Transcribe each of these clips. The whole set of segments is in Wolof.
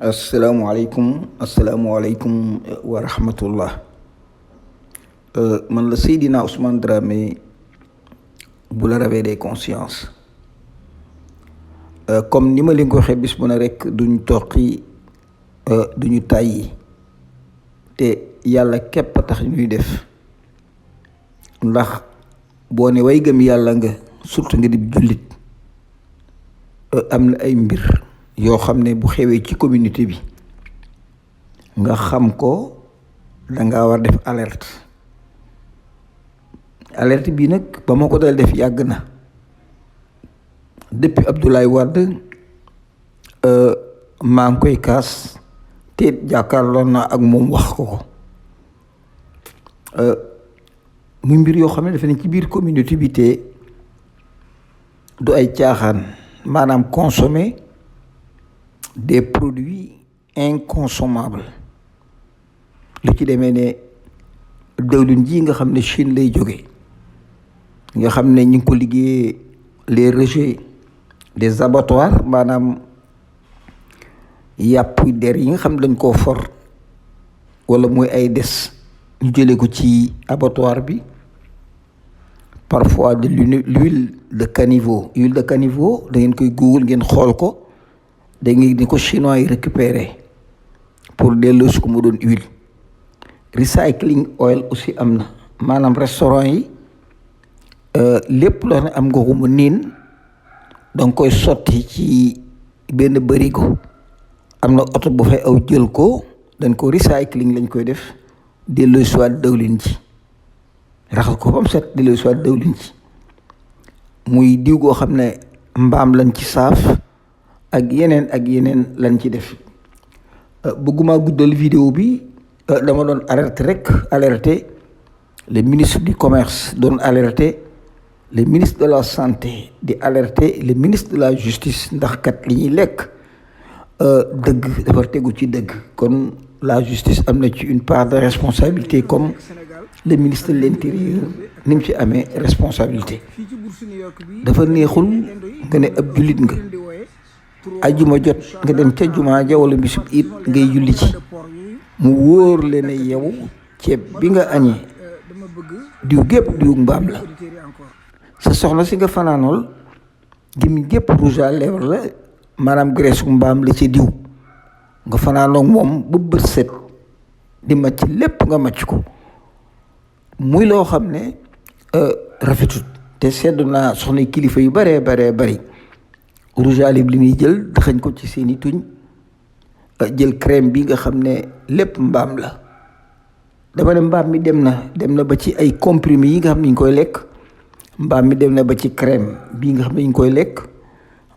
asalaamualeykum wa rahmatullah. Man la Seydina Ousmane Dramé bu la réveil des consciences. Comme ni ma leen ko waxee bis bu ne rek duñ toqi duñu tàyyi te yàlla képp a tax ñuy def, ndax boo ne way gëm yàlla nga surtout nga di jullit, am na ay mbir yoo xam ne bu xewee ci communauté bi nga xam ko danga war def alerte bi nag ba ma ko dal def yàgg na depuis Abdoulaye Wade. maa ngi koy kaas te jàkkaarloon naa ak moom wax ko muy mbir yoo xam ne dafa ne ci biir communauté bi te du ay caaxaan, maanaam consommer des produits inconsommables. lu ci demee ne dëwlin ji nga xam ne Chine lay jóge, nga xam ne ñu ngi ko liggéeyee les rejets des abattoirs, maanaam yàpp der yi nga xam ne dañ koo for wala mooy ay des ñu jëlee ko ci abattoir bi. Parfois de l'huile de caniveau. Huile de caniveau da ngeen koy google ngeen xool ko, da ngeen di ko chinois yi récupérer pour delloosi ko mu doon huile. Recycling oil aussi am na, maanaam restaurant yi lépp loo xam ne am nga ko mu niin danga koy sotti ci benn bërigo, am na oto bu fay aw jël ko, dañ ko recycling lañ koy def, delloosi waat dawlin ji, raxas ko ba mu set, delloosi waat dawlin ji. muy diw goo xam ne mbaam lañ ci saaf ak yeneen lañ ci def. bëgguma guddal vidéo bi, dama doon alerter le ministre du commerce, doon alerter le ministre de la santé, di alerter le ministre de la justice, ndax kat li ñuy lekk dëgg dafa tegu ci dëgg. kon la justice am na ci une part de responsabilité, comme le ministre de l'intérieur ni mu ci amee responsabilité. dafa neexul nga ne ab jullit nga, ajjuma jot nga dem ca jumaa ja wala bisub it ngay julli ci, mu wóor leen ne yow ceeb bi nga añee diw gépp diw mbaam la. sa soxna si nga fanaanool gémmiñ gépp rouge à lèvres la, maanaam graisse mbaam la ci diw, nga fanaanoog moom ba bët set di màcc lépp nga màcc ko. muy loo xam ne rafetut. te seddu naa soxna kilifa yu bari rouge à lèvres li ñuy jël daxañ ko ci seeni tuñ, jël crème bi nga xam ne lépp mbaam la. dama ne mbaam mi dem na ba ci ay comprimés yi nga xam ne ñu koy lekk, mbaam mi dem na ba ci crème bii nga xam ne ñu koy lekk,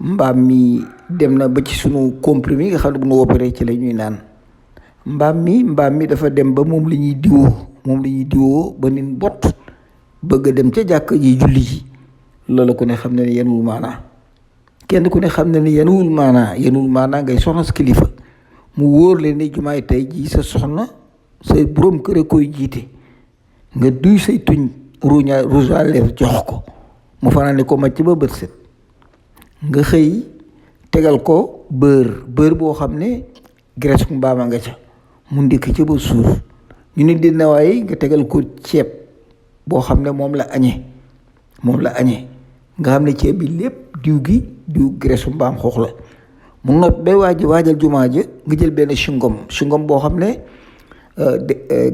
mbaam mi dem na ba ci sunu comprimés yi nga xam ne bu ñu opéré ci la ñuy naan. mbaam mi dafa dem ba moom la ñuy diwoo ba nin bot bëgg a dem ca jàkk ji julli ji. loolu ku ne xam ne ne yenuwul maanaa, kenn ku ne xam ne ne yenuwul maanaa ngay soxna si kilifa, mu wóor leen ne jumaay tey jii sa soxna sa boroom kër a koy jiite, nga duy say tuñ rouge à lèvres jox ko mu fanaane ko màcc ba bët set, nga xëy tegal ko beurre boo xam ne graisse ku mbaama nga ca, mu ndikk ca ba suur. ñu ne dina waaye nga tegal ko ceeb boo xam ne moom la añee nga xam ne ceeb bi lépp diw graisse mbaam xoox la. mu not bay waajal jumaa ja nga jël benn chewing-gum boo xam ne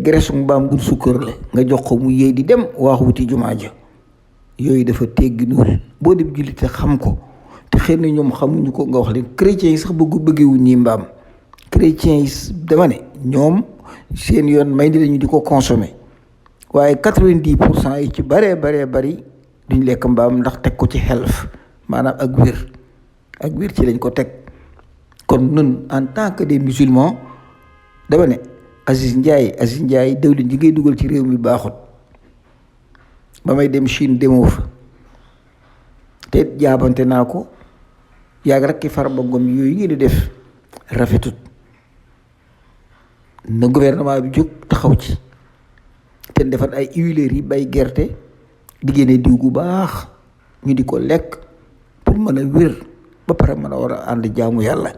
graisse mbaam gu sukkër la, nga jox ko mu yéey di dem waax wuti jumaa ja. yooyu dafa tegginuwul. boo dem julli te xam ko, te xëy na ñoom xamuñu ko, nga wax leen. chrétiens yi sax bëggewuñ ñi mbaam. chrétiens yi dama ne ñoom seen yoon may di lañu di ko consommer, waaye 90% yi ci bari duñ lekk mbaam, ndax teg ko ci health, maanaam ak wér ci lañ ko teg. kon nun en tant que des musulmans, dama ne Aziz Ndiaye dawlin ji ngay dugal ci réew mi baaxut. ba may dem Chine demoo fa, te jaabante naa ko yàgg rek ki Farba Ngom yooyu ngeen di def rafetut. na gouvernement bi jóg taxaw ci, te defar ay huileries yi bay gerte di génne diw gu baax ñu di ko lekk pour mën a wér ba pare mën a war a ànd jaamu yàlla.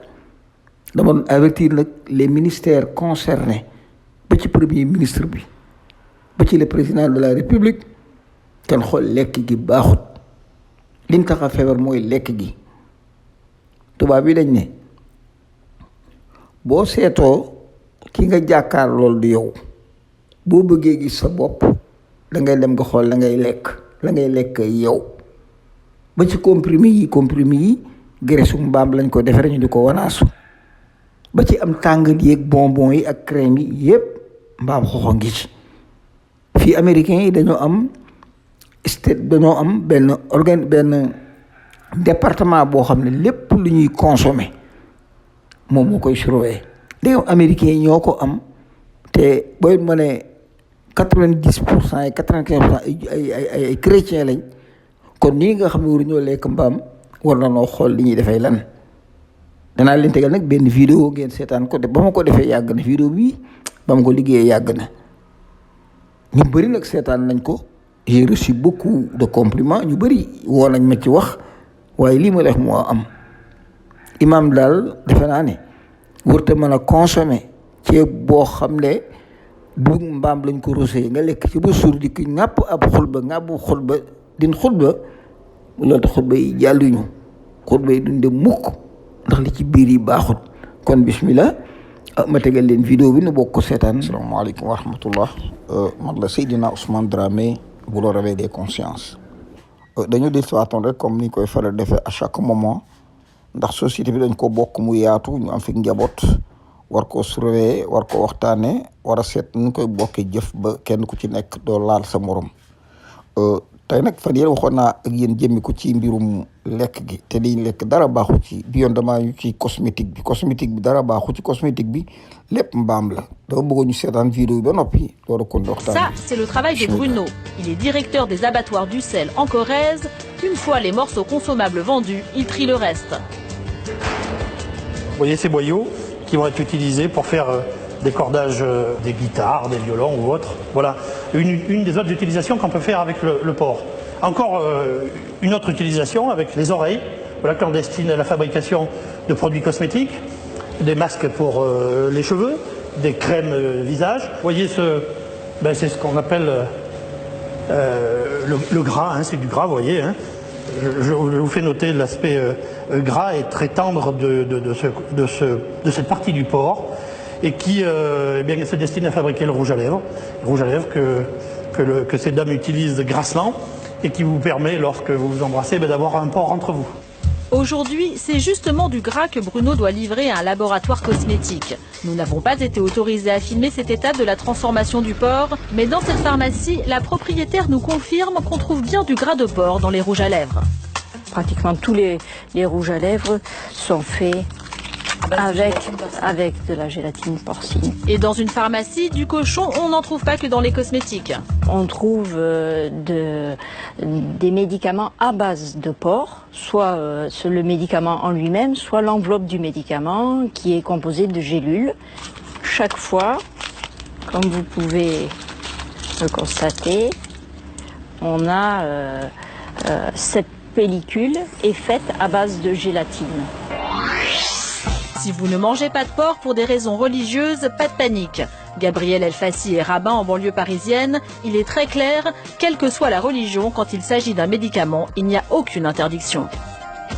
dama doon avertir nag les ministères concernés ba ci premier ministre bi ba ci le président de la république kenn xool lekk gi baaxut liñ tax a feebar mooy lekk gi. tubaab bi dañ ne boo seetoo ki nga jàkkaar loolu du yow boo bëggee gis sa bopp da ngay dem nga xool la ngay lekk yow ba ci comprimé yi graisse mbaam lañ ko defee ñu di ko wanaasu ba ci am tàngal yeeg bonbon yi ak crème yi yépp mbaam xoxo ngi ci. fii américains yi dañoo am benn département boo xam ne lépp lu ñuy consommer moom moo koy surveiller. léegi américains yi ñoo ko am te booy ma ne 90% et 95% ay chrétiens lañ kon nii nga xam ne waru ñoo lekk mbaam war na noo xool li ñuy defee lan. danaa leen tegal nag benn vidéo ngeen seetaan ko ba ma ko defee yàgg na vidéo bii ba ma ko liggéeyee yàgg na ñu bëri nag seetaan nañ ko. j'ai reçu beaucoup de compliments ñu bëri woo nañ ma ci wax waaye lii ma def moo am imam daal defe naa ne wërta mën a consommer ceeb boo xam ne du mbaam lañ ko rosé nga lekk ci ba suur di ki ŋàpp ab xutba din xutba loolu tax xutba yi jàlluñu xutba yi duñ dem mukk ndax li ci biir yi baaxut. kon bismillah ma tegal leen vidéo bi nu bokk ko seetaan. asalaamaaleykum wa rahmatullah man la Seydina Ousmane Dramé bu la réveil des consciences. dañu del siwaatoon rek comme ni koy faral defee à chaque moment ndax société bi dañ ko bokk mu yaatu ñu am fi njaboot war koo surveiller war ko waxtaane war a seet nu koy bokkee jëf ba kenn ku ci nekk doo laal sa morom. tey nag fan yéen waxoon naa ak yéen jëmmi ko ci mbirum lekk gi te liñ lekk dara baaxu ci bi yoon damaa ñu ci cosmétique bi dara baaxu ci cosmétique bi lépp mbaam la dama bëggoon ñu seetaan vidéo yi ba noppi loolu kon waxtaan. Ça, c'est le travail de Bruno. Il est directeur des abattoirs d'Ussel en Corrèze. Une fois les morceaux consommables vendus, il trie le reste. Vous voyez ces boyaux qui vont être utilisés pour faire des cordages des guitares, des violons ou autres. Voilà une des autres utilisations qu'on peut faire avec le porc. Encore une autre utilisation avec les oreilles, voilà, clandestine à la fabrication de produits cosmétiques, des masques pour les cheveux, des crèmes visage. Vous voyez c'est ce qu'on appelle le gras, hein, c'est du gras, vous voyez. Hein. Je vous fais noter l'aspect gras et très tendre de cette partie du porc et qui eh bien, se destine à fabriquer le rouge à lèvres que ces dames utilisent grassement et qui vous permet, lorsque vous vous embrassez, d'avoir un porc entre vous. Aujourd'hui, c'est justement du gras que Bruno doit livrer à un laboratoire cosmétique. Nous n'avons pas été autorisés à filmer cette étape de la transformation du porc, mais dans cette pharmacie, la propriétaire nous confirme qu'on trouve bien du gras de porc dans les rouges à lèvres. Pratiquement tous les rouges à lèvres sont faits avec de la gélatine porcine. Et dans une pharmacie, du cochon, on n'en trouve pas que dans les cosmétiques. On trouve des médicaments à base de porc, soit le médicament en lui-même, soit l'enveloppe du médicament qui est composée de gélules. Chaque fois, comme vous pouvez le constater, on a cette pellicule est faite à base de gélatine. Si vous ne mangez pas de porc pour des raisons religieuses, pas de panique. Gabriel Elfassi est rabbin en banlieue parisienne. Il est très clair, quelle que soit la religion, quand il s'agit d'un médicament, il n'y a aucune interdiction.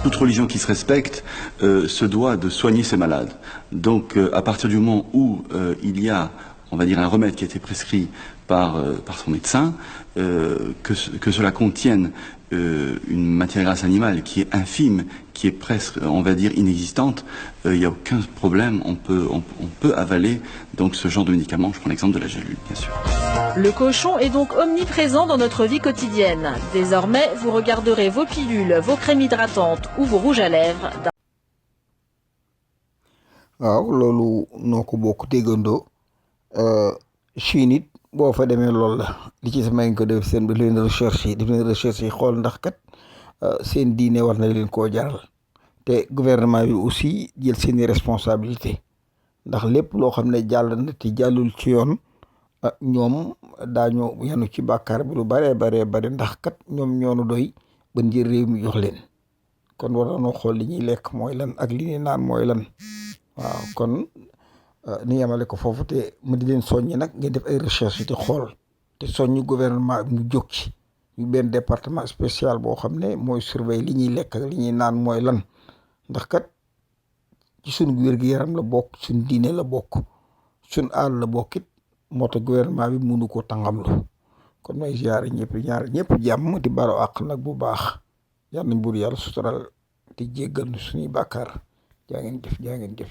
Toute religion qui se respecte se doit de soigner ses malades. Donc à partir du moment où il y a, on va dire, un remède qui a été prescrit par son médecin, que cela contienne une matière grasse animale qui est infime, qui est presque, on va dire, inexistante, il n'y a aucun problème, on peut avaler donc ce genre de médicament. Je prends l'exemple de la gélule, bien sûr. Le cochon est donc omniprésent dans notre vie quotidienne. Désormais, vous regarderez vos pilules, vos crèmes hydratantes ou vos rouges à lèvres. waaw loolu noo ko bokk déggandoo Chine it boo fa demee loolu la li ci sama ngi ko def seen def leen recherche yi xool ndax kat seen diine war na leen koo jaral te gouvernement bi aussi jël seeni responsabilité ndax lépp loo xam ne jàll na te jàllul ci yoon ñoom daañu yanu ci bàkkaar bi lu baree bare ndax kat ñoom ñoonu doy ba njër réew mi jox leen kon war nañoo xool li ñuy lekk mooy lan ak li ñuy naan mooy lan waaw kon ni yemale ko foofu te mu di leen soññi nag ngeen def ay recherche te xool te soññi gouvernement bi mu jóg ci ñu benn département spécial boo xam ne mooy surveiller li ñuy lekk ak li ñuy naan mooy lan ndax kat ci suñu wér-gu-yaram la bokk suñu diine la bokk suñu aal la bokk it moo tax gouvernement bi mënu ko tàngamlu kon may ziare ñëpp jàmm di baro àq nag bu baax yal nañ buur yàlla sutural te jéggal nu suñuy bàkkaar jaa ngeen jëf